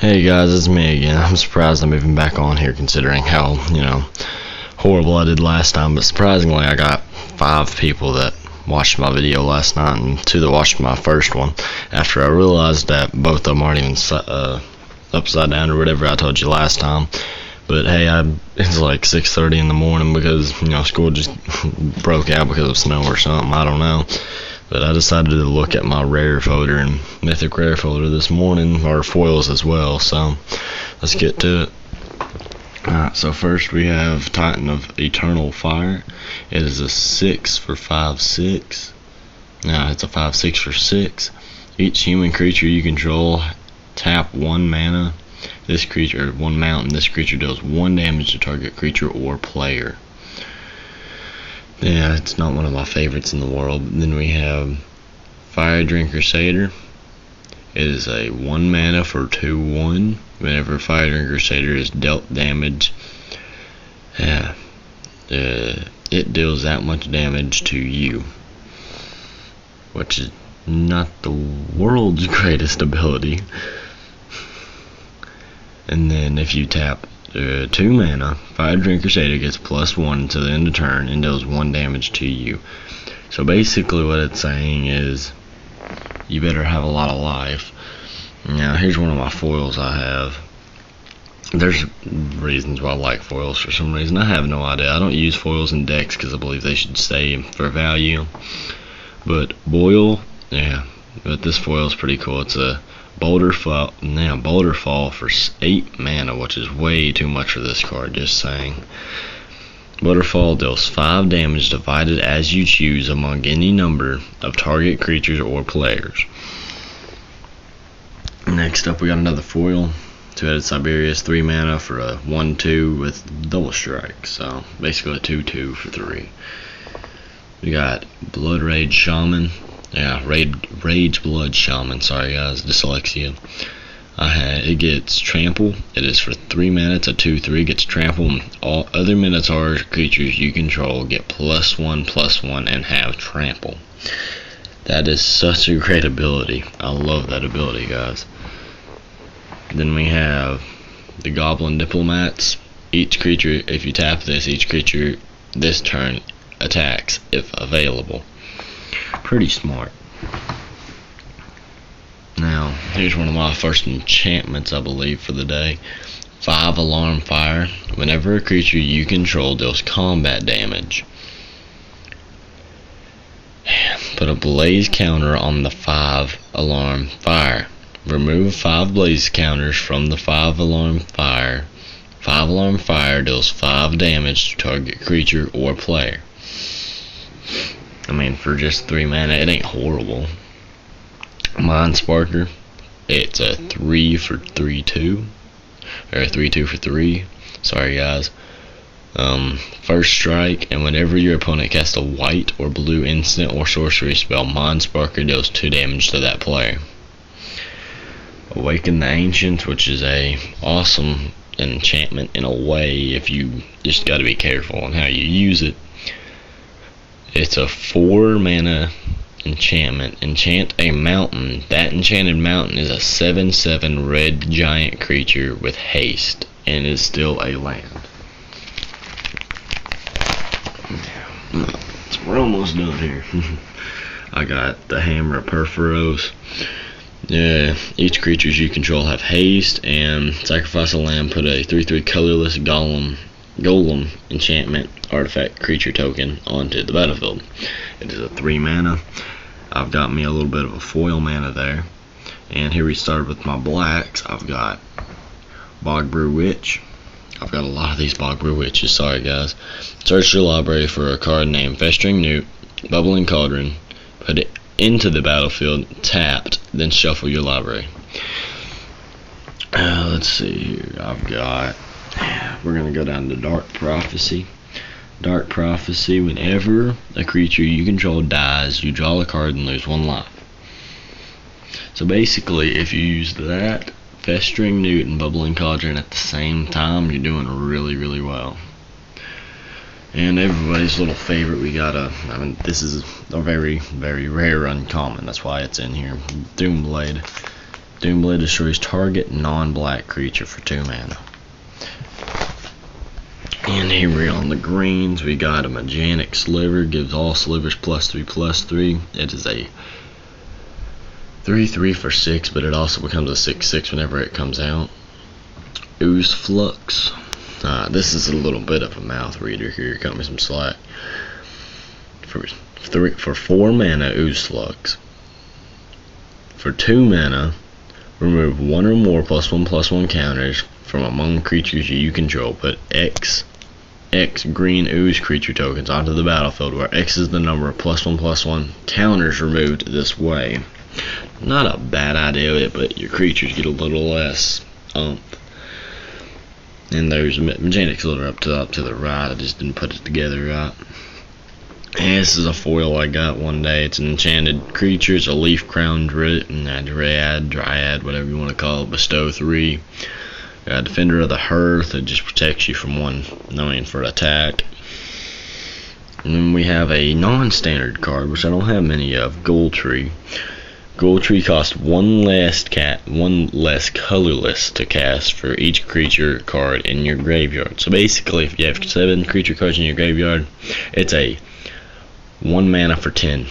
Hey guys, it's me again. I'm surprised I'm even back on here considering how, horrible I did last time, but surprisingly I got 5 people that watched my video last night and 2 that watched my first one after I realized that both of them aren't even upside down or whatever I told you last time. But hey, it's like 6:30 in the morning because, school just broke out because of snow or something, I don't know. But I decided to look at my rare folder and mythic rare folder this morning, or foils as well, so let's get to it. Alright, so first we have Titan of Eternal Fire. It is a 6 for 5/6. Now it's a 5/6 for 6. Each human creature you control, tap 1 mana. This creature, 1 mountain, this creature deals 1 damage to target creature or player. Yeah, it's not one of my favorites in the world. Then we have Fire Drinker Satyr. It is a 1 mana for 2/1. Whenever Fire Drinker Satyr is dealt damage, it deals that much damage to you, which is not the world's greatest ability. And then if you tap 2 mana, Fire Drinker Satyr gets +1 until the end of turn and deals 1 damage to you. So basically what it's saying is you better have a lot of life. Now here's one of my foils I have. There's reasons why I like foils for some reason. I have no idea. I don't use foils in decks because I believe they should stay for value. But Boil, but this foil is pretty cool. It's a Boulder Fall for 8 mana, which is way too much for this card, just saying. Boulder Fall deals 5 damage divided as you choose among any number of target creatures or players. Next up we got another foil, 2-headed Siberius, 3 mana for a 1/2 with double strike, so basically a 2/2 for 3. We got Blood Rage Shaman. Rage Blood Shaman, sorry guys, dyslexia. It gets Trample. It is for 3 mana, it's a 2/3, gets Trample, and all other Minotaur creatures you control get +1/+1 and have Trample. That is such a great ability. I love that ability, guys. Then we have the Goblin Diplomats. Each creature, if you tap this, each creature this turn attacks if available. Pretty smart. Now, here's one of my first enchantments, I believe, for the day. 5 Alarm Fire. Whenever a creature you control deals combat damage, put a blaze counter on the 5 Alarm Fire. Remove 5 blaze counters from the 5 Alarm Fire. 5 Alarm Fire deals 5 damage to target creature or player. I mean, for just 3 mana, it ain't horrible. Mind Sparker, it's a 3 for 3/2, or a 3/2 for 3. Sorry guys. First strike, and whenever your opponent casts a white or blue instant or sorcery spell, Mind Sparker deals 2 damage to that player. Awaken the Ancients, which is a awesome enchantment in a way, if you just gotta be careful on how you use it. It's a 4 mana enchantment. Enchant a mountain. That enchanted mountain is a 7/7 red giant creature with haste and is still a land. We're almost done here. I got the Hammer of Perforos. Each creatures you control have haste, and sacrifice a land, put a 3/3 colorless golem enchantment artifact creature token onto the battlefield. It is a 3 mana. I've got me a little bit of a foil mana there. And here we start with my blacks. I've got Bogbrew Witch. I've got a lot of these Bogbrew Witches, sorry guys. Search your library for a card named Festering Newt, Bubbling Cauldron, put it into the battlefield, tapped, then shuffle your library. Let's see here. We're going to go down to Dark Prophecy. Dark Prophecy, whenever a creature you control dies, you draw a card and lose 1 life. So basically, if you use that, Festering Newt, and Bubbling Cauldron at the same time, you're doing really, really well. And everybody's little favorite, we got this is a very, very rare uncommon, that's why it's in here. Doomblade. Doomblade destroys target non-black creature for 2 mana. And here we're on the greens. We got a Magic Sliver, gives all slivers +3/+3. It is a 3/3 for 6, but it also becomes a 6/6 whenever it comes out. Ooze Flux. This is a little bit of a mouth reader here. Cut me some slack. For 4 mana, Ooze Flux. For 2 mana, remove 1 or more +1/+1 counters from among creatures you control. Put X green ooze creature tokens onto the battlefield, where X is the number of +1/+1 counters removed this way. Not a bad idea, but your creatures get a little less umph. And there's Magic Sliver up to the right. I just didn't put it together right. And this is a foil I got one day. It's an enchanted creature. It's a leaf crown dryad, whatever you want to call it. Bestow 3. Defender of the Hearth. It just protects you from 1 for attack. And then we have a non-standard card, which I don't have many of. Goldtree. Goldtree costs 1 less colorless to cast for each creature card in your graveyard. So basically, if you have 7 creature cards in your graveyard, it's a 1 mana for 10.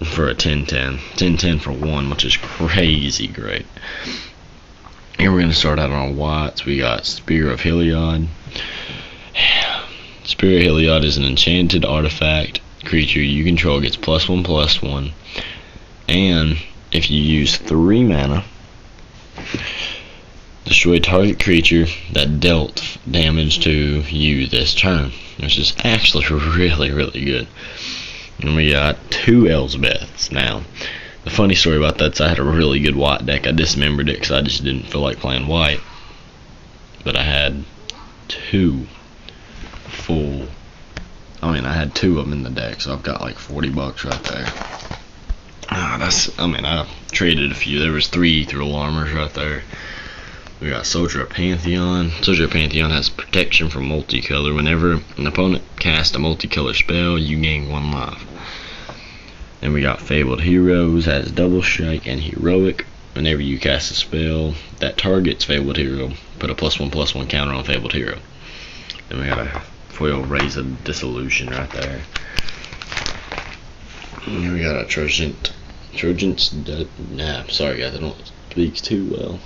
For a 10/10. 10/10 for 1, which is crazy great. Here we're going to start out on whites. We got Spear of Heliod. Spear of Heliod is an enchanted artifact creature you control, gets +1/+1. And if you use 3 mana, destroy target creature that dealt damage to you this turn, which is actually really, really good. And we got 2 Elspeths. Now, the funny story about that is I had a really good white deck. I dismembered it because I just didn't feel like playing white. But I had 2 full. I had 2 of them in the deck, so I've got like $40 right there. I traded a few. There was 3 Ethereal Armors right there. We got Soldier of Pantheon. Soldier of Pantheon has protection from multicolor. Whenever an opponent casts a multicolor spell, you gain 1 life. Then we got Fabled Heroes, has double strike and heroic. Whenever you cast a spell that targets Fabled Hero, put a +1/+1 counter on Fabled Hero. Then we got a foil Raise of Dissolution right there. And then we got a Trojan speaks too well.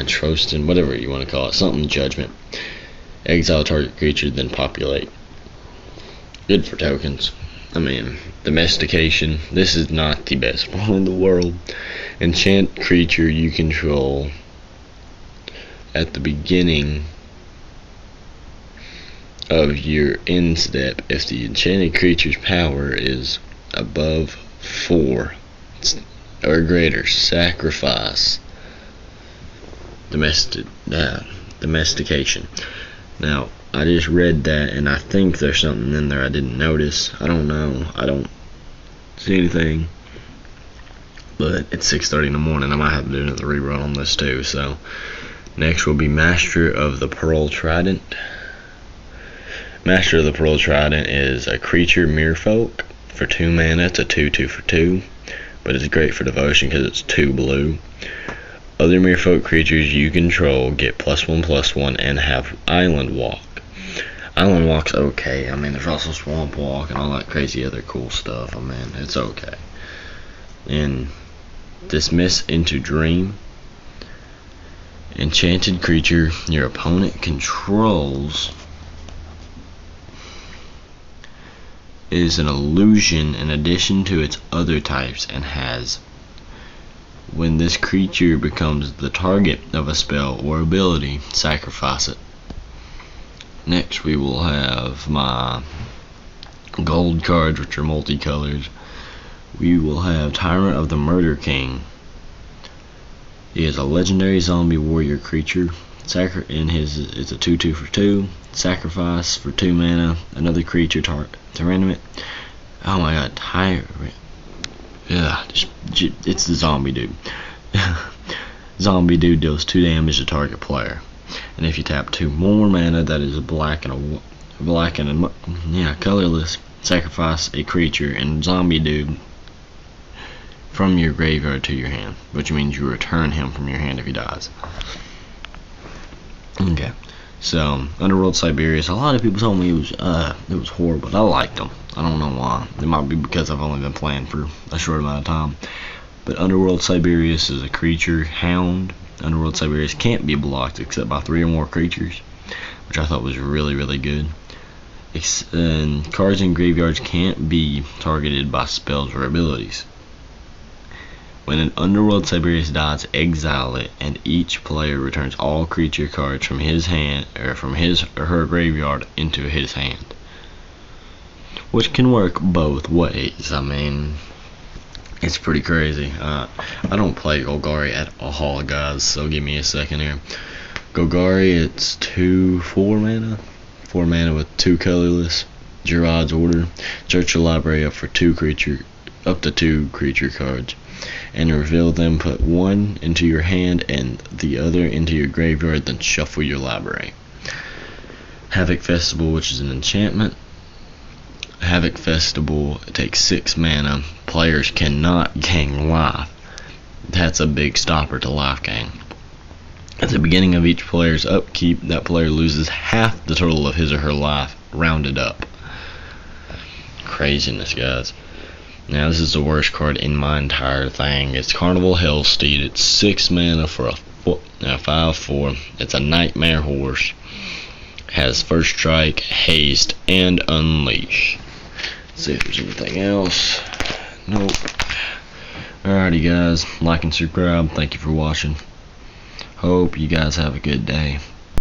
Trostin, whatever you want to call it, something Judgment. Exile target creature, then populate. Good for tokens. Domestication. This is not the best one in the world. Enchant creature you control at the beginning of your end step. If the enchanted creature's power is above 4 or greater, sacrifice. Domestication. Now, I just read that, and I think there's something in there I didn't notice. I don't know. I don't see anything. But it's 6:30 in the morning. I might have to do another rerun on this too. So, next will be Master of the Pearl Trident. Master of the Pearl Trident is a creature merfolk for 2 mana. It's a 2/2 for 2. But it's great for devotion because it's 2 blue. Other merfolk creatures you control get +1/+1 and have Island Walk. Island Walk's okay. There's also Swamp Walk and all that crazy other cool stuff. It's okay. And Dismiss into Dream. Enchanted creature your opponent controls is an illusion in addition to its other types and has, when this creature becomes the target of a spell or ability, sacrifice it. Next we will have my gold cards, which are multicolored. We will have Tyrant of the Murder King. He is a legendary zombie warrior creature. It's a 2/2 for 2. Sacrifice for 2 mana. Another creature tournament. Oh my god, Tyrant. Yeah, it's the zombie dude. Zombie dude deals 2 damage to target player. And if you tap 2 more mana, that is a colorless, sacrifice a creature, and zombie dude from your graveyard to your hand, which means you return him from your hand if he dies. Okay, so Underworld Siberius, a lot of people told me it was horrible. I liked him. I don't know why. It might be because I've only been playing for a short amount of time. But Underworld Siberius is a creature hound. Underworld Siberius can't be blocked except by 3 or more creatures, which I thought was really, really good. And cards in graveyards can't be targeted by spells or abilities. When an Underworld Siberius dies, exile it, and each player returns all creature cards from his hand or from his or her graveyard into his hand, which can work both ways. I mean, it's pretty crazy. I don't play Golgari at all, guys, so give me a second here. Golgari, it's 4 mana. 4 mana with 2 colorless. Gerard's Order. Search your library up to 2 creature cards, and reveal them. Put 1 into your hand and the other into your graveyard, then shuffle your library. Havoc Festival, which is an enchantment. Havoc Festival takes 6 mana. Players cannot gain life. That's a big stopper to life gain. At the beginning of each player's upkeep, that player loses half the total of his or her life, rounded up. Craziness, guys. Now, this is the worst card in my entire thing. It's Carnival Hellsteed. It's 6 mana for a 5/4. It's a nightmare horse. Has First Strike, Haste, and Unleash. Let's see if there's anything else. Nope. Alrighty, guys. Like and subscribe. Thank you for watching. Hope you guys have a good day.